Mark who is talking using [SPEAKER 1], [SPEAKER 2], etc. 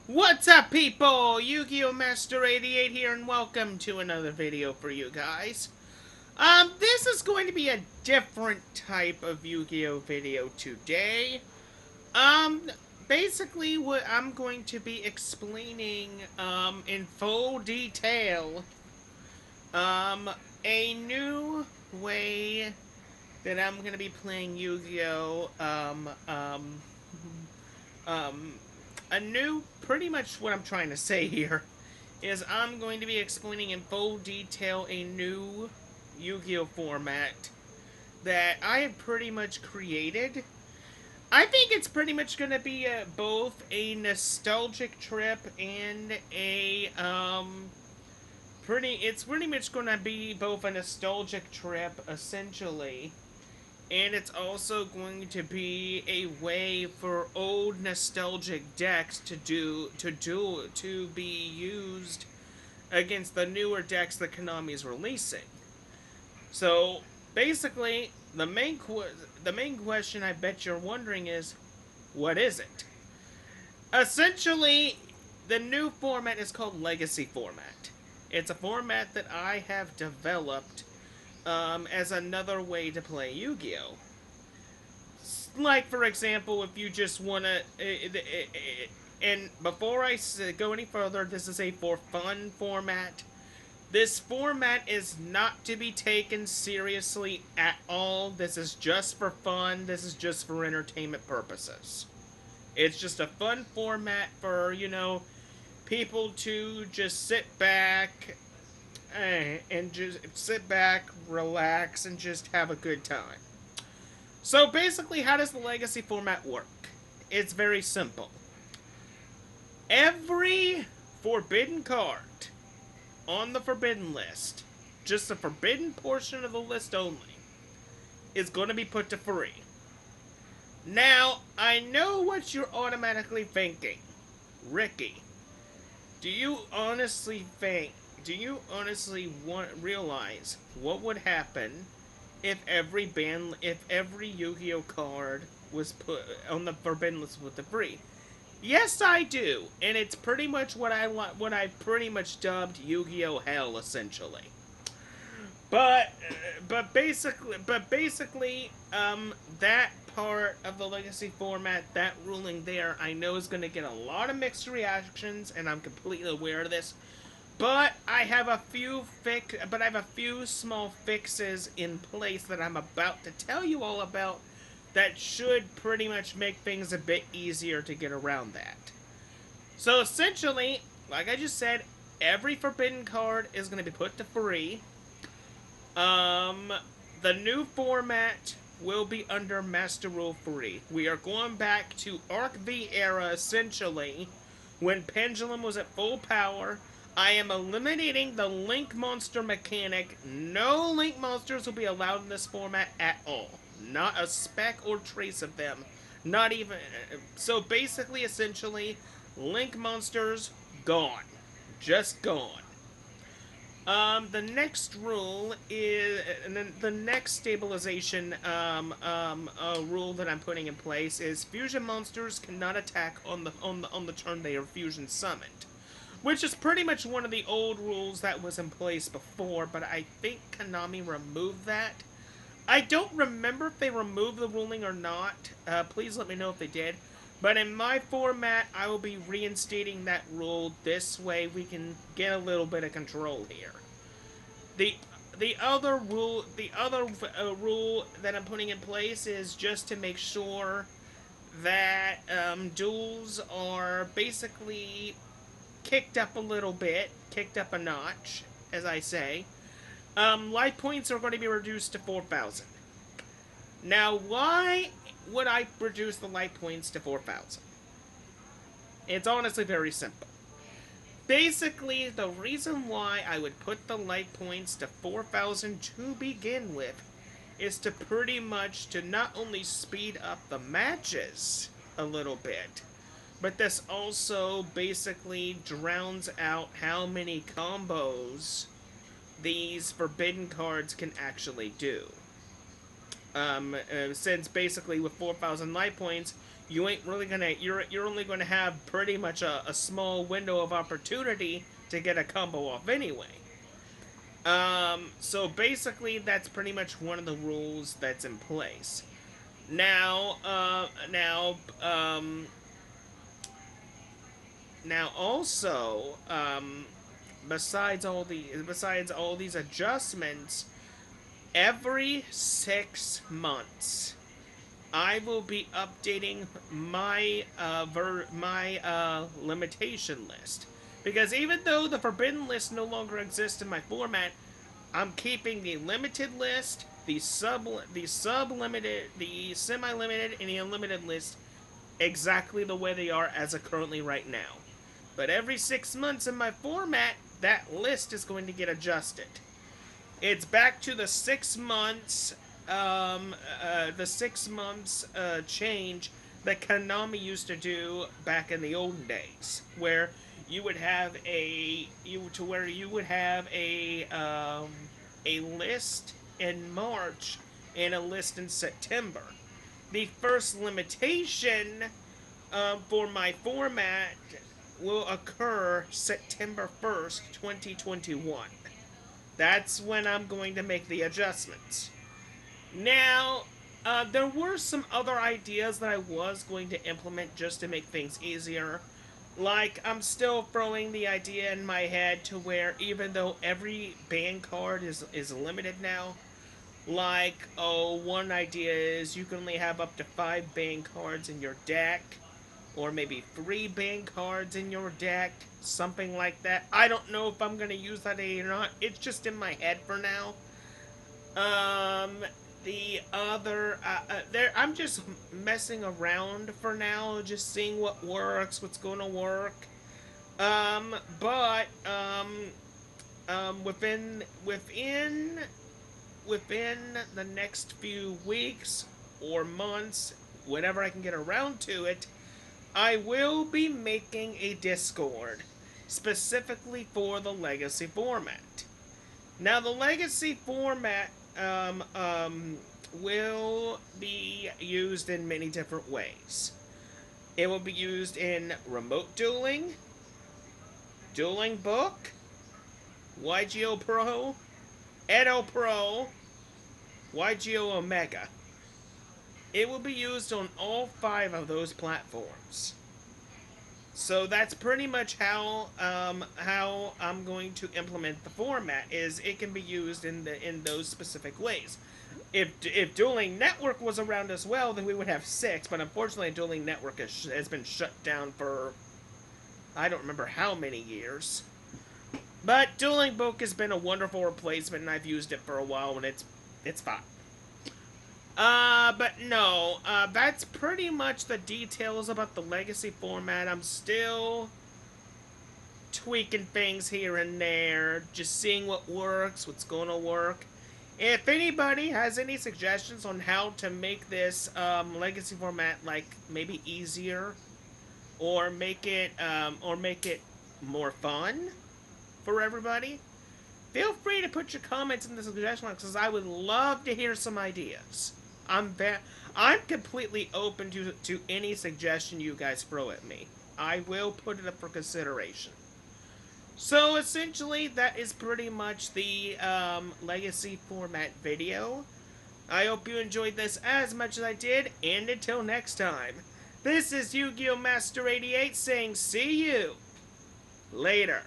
[SPEAKER 1] What's up, people? Yu-Gi-Oh! Master 88 here, and welcome to another video for you guys. This is going to be a different type of Yu-Gi-Oh! Video today. Um, Basically, what I'm going to be explaining, in full detail, um, a new way that I'm gonna be playing Yu-Gi-Oh! Um, a new, pretty much what I'm trying to say here is I'm going to be explaining in full detail a new Yu-Gi-Oh format that I have pretty much created. I think it's pretty much going to be both a nostalgic trip and it's pretty much going to be both a nostalgic trip essentially, and it's also going to be a way for old nostalgic decks to be used against the newer decks that Konami is releasing. So basically, the main question I bet you're wondering is, what is it? Essentially, the new format is called Legacy format. It's a format that I have developed as another way to play Yu-Gi-Oh! Like, for example, if you just want to... and before I go any further, this is a for fun format. This format is not to be taken seriously at all. This is just for fun. This is just for entertainment purposes. It's just a fun format for, people to just sit back and just sit back, relax, and just have a good time. So basically, how does the Legacy format work? It's very simple. Every forbidden card on the forbidden list, just the forbidden portion of the list only, is going to be put to free. Now, I know what you're automatically thinking. Ricky, do you honestly realize what would happen if every Yu-Gi-Oh card was put on the forbidden list with the free? Yes, I do, and it's pretty much what I pretty much dubbed Yu-Gi-Oh Hell, essentially. But basically, that part of the Legacy format, that ruling there, I know is going to get a lot of mixed reactions, and I'm completely aware of this. But I have a few small fixes in place that I'm about to tell you all about that should pretty much make things a bit easier to get around that. So essentially, like I just said, every forbidden card is going to be put to free. Um, the new format will be under Master Rule 3. We are going back to Arc V era, essentially, when Pendulum was at full power. I am eliminating the Link Monster mechanic. No Link Monsters will be allowed in this format at all. Not a speck or trace of them. Not even... So basically, essentially, Link Monsters, gone. Just gone. The next rule is, and then the next stabilization rule that I'm putting in place is fusion monsters cannot attack on the turn they are fusion summoned, which is pretty much one of the old rules that was in place before. But I think Konami removed that. I don't remember if they removed the ruling or not. Please let me know if they did. But in my format, I will be reinstating that rule. This way we can get a little bit of control here. The other rule that I'm putting in place is just to make sure that duels are basically kicked up a little bit, kicked up a notch, as I say. Life points are going to be reduced to 4,000. Now, why would I reduce the life points to 4,000? It's honestly very simple. Basically, the reason why I would put the life points to 4,000 to begin with is to pretty much to not only speed up the matches a little bit, but this also basically drowns out how many combos these forbidden cards can actually do. Since basically with 4,000 life points, you ain't really gonna you're only gonna have pretty much a small window of opportunity to get a combo off anyway. So basically that's pretty much one of the rules that's in place. Now also, besides all these adjustments, every 6 months I will be updating my limitation list, because even though the forbidden list no longer exists in my format, I'm keeping the limited list, the sub limited, the semi limited, and the unlimited list exactly the way they are as of currently right now. But every 6 months in my format, that list is going to get adjusted. It's back to the 6 months, change that Konami used to do back in the olden days, where you would have a list in March and a list in September. The first limitation for my format will occur September 1st, 2021. That's when I'm going to make the adjustments. Now, there were some other ideas that I was going to implement just to make things easier. Like, I'm still throwing the idea in my head to where even though every band card is limited now, like, oh, one idea is you can only have up to 5 band cards in your deck, or maybe 3 band cards in your deck, something like that. I don't know if I'm going to use that idea or not. It's just in my head for now. The other, I'm just messing around for now, just seeing what works, what's going to work. But, within the next few weeks or months, whenever I can get around to it, I will be making a Discord specifically for the Legacy format. Now, the Legacy format will be used in many different ways. It will be used in remote dueling, dueling book, Yugioh Pro, Edo Pro, Yugioh Omega. It will be used on all 5 of those platforms. So that's pretty much how I'm going to implement the format. Is it can be used in those specific ways. If Dueling Network was around as well, then we would have 6. But unfortunately, Dueling Network has been shut down for I don't remember how many years. But Dueling Book has been a wonderful replacement, and I've used it for a while, and it's fine. But no, that's pretty much the details about the Legacy format. I'm still tweaking things here and there, just seeing what works, what's going to work. If anybody has any suggestions on how to make this Legacy format like maybe easier, or make it more fun for everybody, feel free to put your comments in the suggestion box, because I would love to hear some ideas. I'm completely open to any suggestion you guys throw at me. I will put it up for consideration. So essentially, that is pretty much the Legacy format video. I hope you enjoyed this as much as I did, and until next time, this is Yu-Gi-Oh! Master 88 saying see you later.